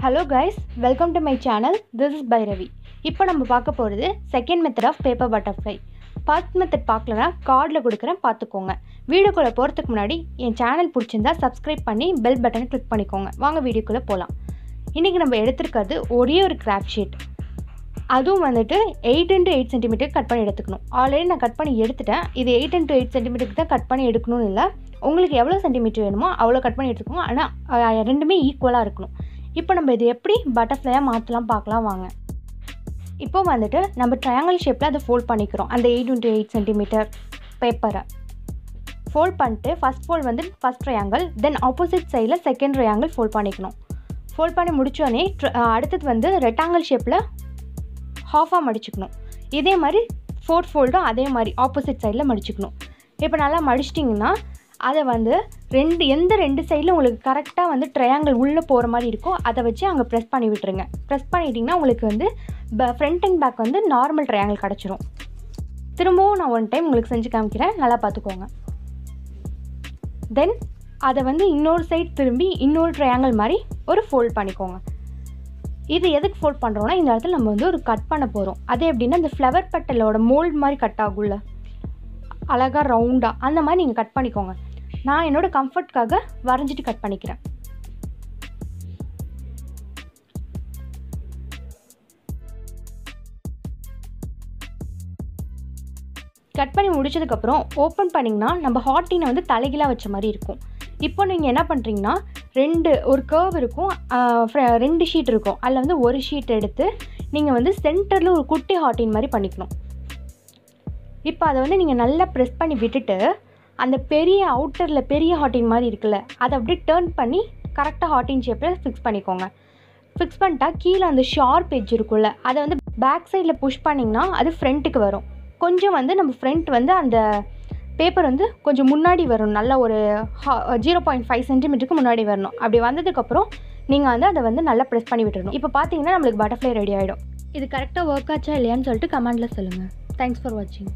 Hello guys, welcome to my channel. This is by Ravi. இப்போ நம்ம பார்க்க போகிறது second method of paper butterfly. First method பார்க்கலனா கார்டில் கொடுக்குறேன் பார்த்துக்கோங்க. வீடியோக்குள்ளே போகிறதுக்கு முன்னாடி என் சேனல் பிடிச்சிருந்தா சப்ஸ்கிரைப் பண்ணி பெல் பட்டனை கிளிக் பண்ணிக்கோங்க. வாங்க வீடியோக்குள்ளே போகலாம். இன்றைக்கி நம்ம எடுத்துருக்கிறது ஒரே ஒரு கிராஃப்ட் ஷீட். அதுவும் வந்துட்டு 8x8 சென்டிமீட்டர் கட் பண்ணி எடுத்துக்கணும். ஆல்ரெடி நான் கட் பண்ணி எடுத்துட்டேன். இது 8x8 சென்டிமீட்டருக்கு தான் கட் பண்ணி எடுக்கணும்னு இல்லை. உங்களுக்கு எவ்வளோ சென்டிமீட்டர் வேணுமோ அவ்வளோ கட் பண்ணி எடுத்துக்கோங்க. ஆனால் ரெண்டுமே ஈக்குவலாக இருக்கணும். இப்போ நம்ம இது எப்படி பட்டர்ஃப்ளையாக மாற்றலாம் பார்க்கலாம் வாங்க. இப்போ வந்துட்டு நம்ம ட்ரையாங்கிள் ஷேப்பில் அதை ஃபோல்ட் பண்ணிக்கிறோம். அந்த 8x8 சென்டிமீட்டர் பேப்பரை ஃபோல்ட் பண்ணிட்டு ஃபஸ்ட் ஃபோல்ட் வந்து ஃபஸ்ட் ட்ரையாங்கிள், தென் ஆப்போசிட் சைடில் செகண்ட் ட்ரையாங்கிள் ஃபோல்ட் பண்ணிக்கணும். ஃபோல்ட் பண்ணி முடித்தோடனே அடுத்தது வந்து ரெக்டாங்கிள் ஷேப்பில் ஹாஃபாக மடிச்சுக்கணும். இதே மாதிரி ஃபோர்த் ஃபோல்டும் அதே மாதிரி ஆப்போசிட் சைடில் மடிச்சுக்கணும். இப்போ நல்லா மடிச்சிட்டிங்கன்னா அதை வந்து எந்த ரெண்டு சைடில் உங்களுக்கு கரெக்டாக வந்து ட்ரையாங்கிள் உள்ளே போகிற மாதிரி இருக்கோ அதை வச்சு அங்கே ப்ரெஸ் பண்ணி விட்டுருங்க. ப்ரெஸ் பண்ணிட்டிங்கன்னா உங்களுக்கு வந்து ஃப்ரண்ட் அண்ட் பேக் வந்து நார்மல் ட்ரையாங்கிள் கிடச்சிரும். திரும்பவும் நான் ஒன் டைம் உங்களுக்கு செஞ்சு காமிக்கிறேன், நல்லா பார்த்துக்கோங்க. தென் அதை வந்து இன்னொரு சைடு திரும்பி இன்னொரு ட்ரையாங்கிள் மாதிரி ஒரு ஃபோல்ட் பண்ணிக்கோங்க. இது எதுக்கு ஃபோல்ட் பண்ணுறோன்னா இந்த இடத்துல நம்ம வந்து ஒரு கட் பண்ண போகிறோம். அது எப்படின்னா இந்த ஃப்ளவர் பெட்டலோட மோல்டு மாதிரி கட் ஆகும்ல, அழகாக ரவுண்டாக அந்த மாதிரி நீங்கள் கட் பண்ணிக்கோங்க. நான் என்னோடய கம்ஃபர்ட்காக வரைஞ்சிட்டு கட் பண்ணிக்கிறேன். கட் பண்ணி முடிச்சதுக்கப்புறம் ஓப்பன் பண்ணிங்கன்னா நம்ம ஹார்ட்டினை வந்து தலைகீழாக வச்ச மாதிரி இருக்கும். இப்போ நீங்கள் என்ன பண்ணுறீங்கன்னா ஒரு கர்வ் இருக்கும், 2 ஷீட் இருக்கும். அதில் வந்து ஒரு ஷீட் எடுத்து நீங்கள் வந்து சென்டரில் ஒரு குட்டி ஹார்ட்டின் மாதிரி பண்ணிக்கணும். இப்போ அதை வந்து நீங்கள் நல்லா ப்ரெஸ் பண்ணி விட்டுட்டு அந்த பெரிய அவுட்டரில் பெரிய ஹார்ட்டின் மாதிரி இருக்குல்ல அதை அப்படியே டேர்ன் பண்ணி கரெக்டாக ஹார்ட்டின் ஷேப்பில் ஃபிக்ஸ் பண்ணிக்கோங்க. ஃபிக்ஸ் பண்ணிட்டா கீழே அந்த ஷார்ப் எட்ஜ் இருக்குல்ல அதை வந்து பேக் சைடில் புஷ் பண்ணிங்கன்னா அது ஃப்ரண்ட்டுக்கு வரும். கொஞ்சம் வந்து நம்ம ஃப்ரண்ட் வந்து அந்த பேப்பர் வந்து கொஞ்சம் முன்னாடி வரும், நல்லா ஒரு 0.5 சென்டிமீட்டருக்கு முன்னாடி வரணும். அப்படி வந்ததுக்கப்புறம் நீங்கள் வந்து அதை வந்து நல்லா ப்ரெஸ் பண்ணி விட்டுறணும். இப்போ பார்த்தீங்கன்னா நம்மளுக்கு பட்டர்ஃப்ளை ரெடி ஆகிடும். இது கரெக்டாக ஒர்க் ஆச்சா இல்லையான்னு சொல்லிட்டு கமெண்டில் சொல்லுங்கள். தேங்க்ஸ் ஃபார் வாட்சிங்.